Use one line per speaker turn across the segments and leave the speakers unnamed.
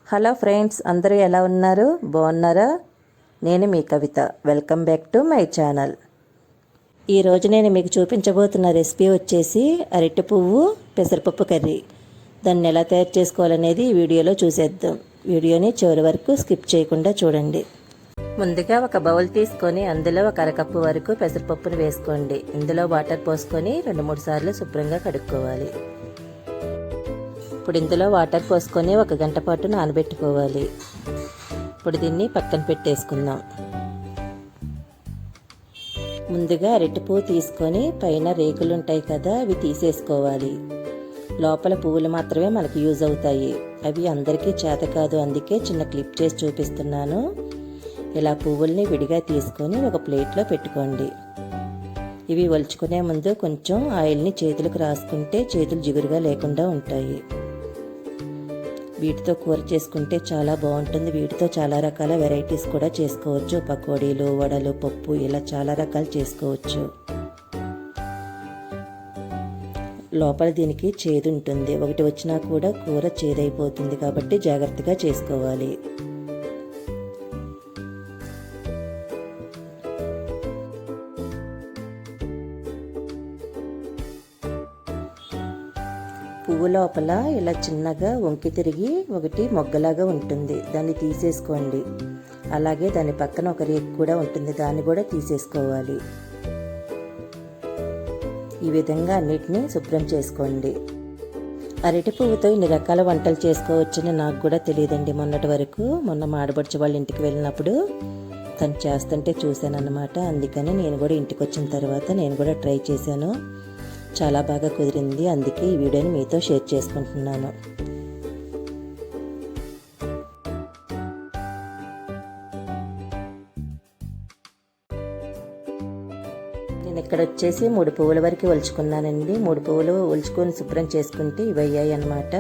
Hello friends, అందరూ ఎలా ఉన్నారు? బాగున్నారా? నేను మీ Kavitha. Welcome back to my channel. ఈరోజు నేను మీకు చూపించబోతున్న రెసిపీ వచ్చేసి అరటి పువ్వు పెసరపప్పు కర్రీ. దాన్ని ఎలా తయారు చేసుకోవాలనేది ఈ వీడియోలో చూసేద్దాం. వీడియోని చివరి వరకు స్కిప్ చేయకుండా చూడండి. ముందుగా ఒక బౌల్ తీసుకొని అందులో ఒక అరకప్పు వరకు పెసరపప్పును వేసుకోండి. ఇందులో వాటర్ పోసుకొని 2-3 సార్లు శుభ్రంగా కడుక్కోవాలి. ఇప్పుడు ఇందులో వాటర్ పోసుకొని 1 గంట పాటు నానబెట్టుకోవాలి. ఇప్పుడు దీన్ని పక్కన పెట్టేసుకుందాం. ముందుగా అరటిపువ్వు తీసుకొని పైన రేకులు ఉంటాయి కదా, అవి తీసేసుకోవాలి. లోపల పువ్వులు మాత్రమే మనకు యూజ్ అవుతాయి. అవి అందరికీ చేత కాదు, అందుకే చిన్న క్లిప్ చేసి చూపిస్తున్నాను. ఇలా పువ్వుల్ని విడిగా తీసుకొని ఒక ప్లేట్లో పెట్టుకోండి. ఇవి ఒలుచుకునే ముందు కొంచెం ఆయిల్ని చేతులకు రాసుకుంటే చేతులు జిగురుగా లేకుండా ఉంటాయి. వీటితో కూర చేసుకుంటే చాలా బాగుంటుంది. వీటితో చాలా రకాల వెరైటీస్ కూడా చేసుకోవచ్చు. పకోడీలు, వడలు, పప్పు ఇలా చాలా రకాలు చేసుకోవచ్చు. లోపల దీనికి చేదు ఉంటుంది. ఒకటి వచ్చినా కూడా కూర చేదైపోతుంది కాబట్టి జాగ్రత్తగా చేసుకోవాలి. పువ్వు లోపల ఇలా చిన్నగా వంకి తిరిగి ఒకటి మొగ్గలాగా ఉంటుంది, దాన్ని తీసేసుకోండి. అలాగే దాని పక్కన ఒక రేకు కూడా ఉంటుంది, దాన్ని కూడా తీసేసుకోవాలి. ఈ విధంగా అన్నిటినీ శుభ్రం చేసుకోండి. అరటి పువ్వుతో ఇన్ని రకాల వంటలు చేసుకోవచ్చని నాకు కూడా తెలియదండి మొన్నటి వరకు. మొన్న ఆడపడుచు వాళ్ళ ఇంటికి వెళ్ళినప్పుడు తను చేస్తుంటే చూశాను అన్నమాట. అందుకని నేను కూడా ఇంటికి వచ్చిన తర్వాత నేను కూడా ట్రై చేశాను. చాలా బాగా కుదిరింది. అందుకే ఈ వీడియోని మీతో షేర్ చేసుకుంటున్నాను. నేను ఇక్కడ వచ్చేసి 3 పువ్వుల వరకు ఒలుచుకున్నానండి. 3 పువ్వులు ఒలుచుకొని శుభ్రం చేసుకుంటే ఇవి అయ్యాయి అన్నమాట.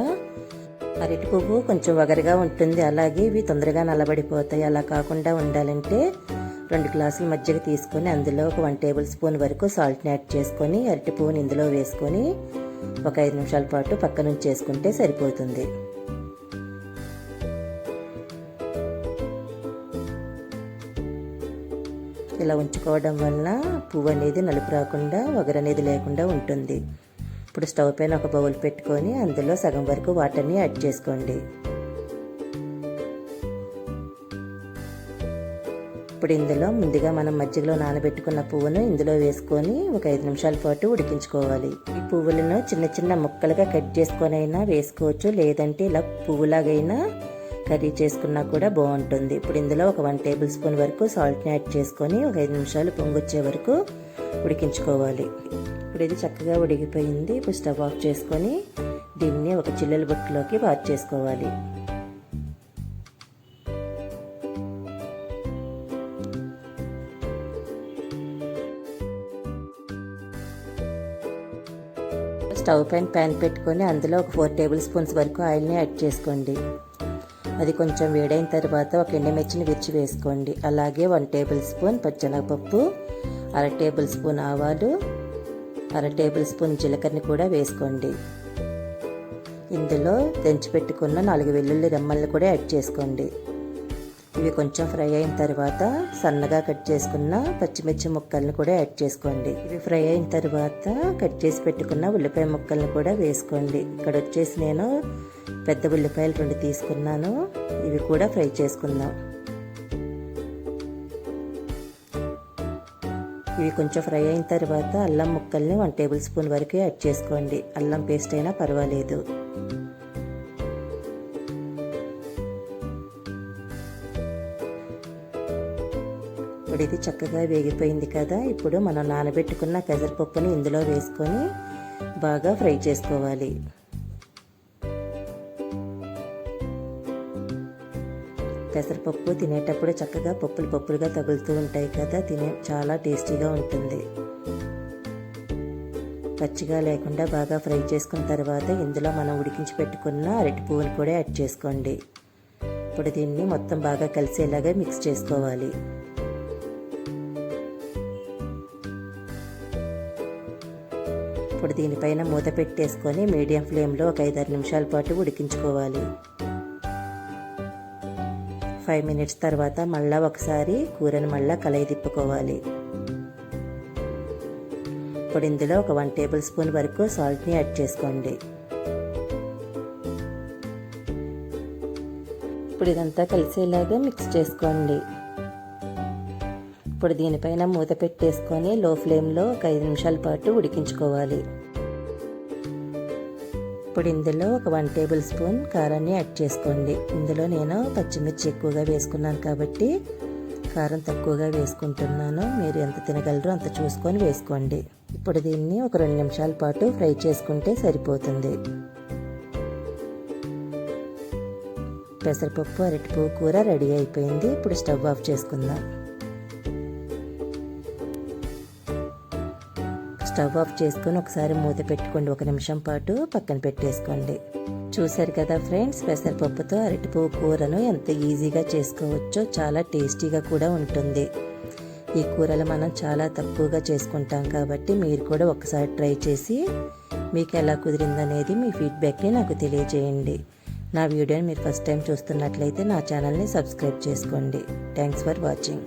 అరటి పువ్వు కొంచెం వగరగా ఉంటుంది, అలాగే ఇవి తొందరగా నల్లబడిపోతాయి. అలా కాకుండా ఉండాలంటే 2 గ్లాసుల మజ్జిగ తీసుకొని అందులో ఒక 1 టేబుల్ స్పూన్ వరకు సాల్ట్ని యాడ్ చేసుకొని అరటి పువ్వుని ఇందులో వేసుకొని ఒక 5 నిమిషాల పాటు పక్కన ఉంచేసుకుంటే సరిపోతుంది. ఇలా ఉంచుకోవడం వల్ల పువ్వు అనేది నలుపు రాకుండా వగరు అనేది లేకుండా ఉంటుంది. ఇప్పుడు స్టవ్ పైన ఒక బౌల్ పెట్టుకొని అందులో సగం వరకు వాటర్ని యాడ్ చేసుకోండి. ఇప్పుడు ఇందులో ముందుగా మనం మజ్జిగలో నానబెట్టుకున్న పువ్వును ఇందులో వేసుకొని ఒక 5 నిమిషాల పాటు ఉడికించుకోవాలి. ఈ పువ్వులను చిన్న చిన్న ముక్కలుగా కట్ చేసుకొని అయినా వేసుకోవచ్చు, లేదంటే ఇలా పువ్వులాగైనా కర్రీ చేసుకున్నా కూడా బాగుంటుంది. ఇప్పుడు ఇందులో ఒక 1 టేబుల్ స్పూన్ వరకు సాల్ట్ని యాడ్ చేసుకొని ఒక 5 నిమిషాలు పొంగొచ్చే వరకు ఉడికించుకోవాలి. ఇప్పుడు ఇది చక్కగా ఉడికిపోయింది. ఇప్పుడు స్టవ్ ఆఫ్ చేసుకొని దీన్ని ఒక చిల్లుల బుట్టలోకి వాష్ చేసుకోవాలి. స్టవ్ పైన ప్యాన్ పెట్టుకొని అందులో ఒక 4 టేబుల్ స్పూన్స్ వరకు ఆయిల్ని యాడ్ చేసుకోండి. అది కొంచెం వేడైన తర్వాత ఒక ఎండుమిర్చిని విరిచి వేసుకోండి. అలాగే 1 టేబుల్ స్పూన్ పచ్చెనగపప్పు, 1/2 టేబుల్ స్పూన్ ఆవాలు, 1/2 టేబుల్ స్పూన్ జీలకర్రని కూడా వేసుకోండి. ఇందులో దంచి పెట్టుకున్న 4 వెల్లుల్లి రెమ్మల్ని కూడా యాడ్ చేసుకోండి. ఇవి కొంచెం ఫ్రై అయిన తర్వాత సన్నగా కట్ చేసుకున్న పచ్చిమిర్చి ముక్కల్ని కూడా యాడ్ చేసుకోండి. ఇవి ఫ్రై అయిన తర్వాత కట్ చేసి పెట్టుకున్న ఉల్లిపాయ ముక్కల్ని కూడా వేసుకోండి. ఇక్కడ వచ్చేసి నేను పెద్ద ఉల్లిపాయలు 2 తీసుకున్నాను. ఇవి కూడా ఫ్రై చేసుకుందాం. ఇవి కొంచెం ఫ్రై అయిన తర్వాత అల్లం ముక్కల్ని 1 టేబుల్ స్పూన్ వరకు యాడ్ చేసుకోండి. అల్లం పేస్ట్ అయినా పర్వాలేదు. ఇప్పుడు ఇది చక్కగా వేగిపోయింది కదా. ఇప్పుడు మనం నానబెట్టుకున్న పెసరపప్పుని ఇందులో వేసుకొని బాగా ఫ్రై చేసుకోవాలి. పెసరపప్పు తినేటప్పుడు చక్కగా పప్పులుగా తగులుతూ ఉంటాయి కదా, చాలా టేస్టీగా ఉంటుంది. పచ్చిగా లేకుండా బాగా ఫ్రై చేసుకున్న తర్వాత ఇందులో మనం ఉడికించి పెట్టుకున్న అరటి పువ్వుని కూడా యాడ్ చేసుకోండి. ఇప్పుడు దీన్ని మొత్తం బాగా కలిసేలాగా మిక్స్ చేసుకోవాలి. ఇప్పుడు దీనిపైన మూత పెట్టేసుకొని మీడియం ఫ్లేమ్లో ఒక 5-6 నిమిషాల పాటు ఉడికించుకోవాలి. 5 మినిట్స్ తర్వాత మళ్ళీ ఒకసారి కూరని మళ్ళీ కలయి తిప్పుకోవాలి. ఇప్పుడు ఇందులో ఒక 1 టేబుల్ స్పూన్ వరకు సాల్ట్ని యాడ్ చేసుకోండి. ఇప్పుడు ఇదంతా కలిసేలాగా మిక్స్ చేసుకోండి. ఇప్పుడు దీనిపైన మూత పెట్టేసుకొని లో ఫ్లేమ్లో ఒక 5 నిమిషాల పాటు ఉడికించుకోవాలి. ఇప్పుడు ఇందులో ఒక 1 టేబుల్ స్పూన్ కారాన్ని యాడ్ చేసుకోండి. ఇందులో నేను పచ్చిమిర్చి ఎక్కువగా వేసుకున్నాను కాబట్టి కారం తక్కువగా వేసుకుంటున్నాను. మీరు ఎంత తినగలరో అంత చూసుకొని వేసుకోండి. ఇప్పుడు దీన్ని ఒక 2 నిమిషాల పాటు ఫ్రై చేసుకుంటే సరిపోతుంది. పెసరపప్పు అరటిపువ్వు కూర రెడీ అయిపోయింది. ఇప్పుడు స్టవ్ ఆఫ్ చేసుకుందాం. స్టవ్ ఆఫ్ చేసుకొని ఒకసారి మూత పెట్టుకోండి. 1 నిమిషం పాటు పక్కన పెట్టేసుకోండి. చూసారు కదా ఫ్రెండ్స్, పెసరపప్పుతో అరటిపువ్వు కూరను ఎంత ఈజీగా చేసుకోవచ్చో. చాలా టేస్టీగా కూడా ఉంటుంది. ఈ కూరలు మనం చాలా తక్కువగా చేసుకుంటాం కాబట్టి మీరు కూడా ఒకసారి ట్రై చేసి మీకు ఎలా కుదిరిందనేది మీ ఫీడ్బ్యాక్ని నాకు తెలియజేయండి. నా వీడియోని మీరు ఫస్ట్ టైం చూస్తున్నట్లయితే నా ఛానల్ని సబ్స్క్రైబ్ చేసుకోండి. Thanks for watching.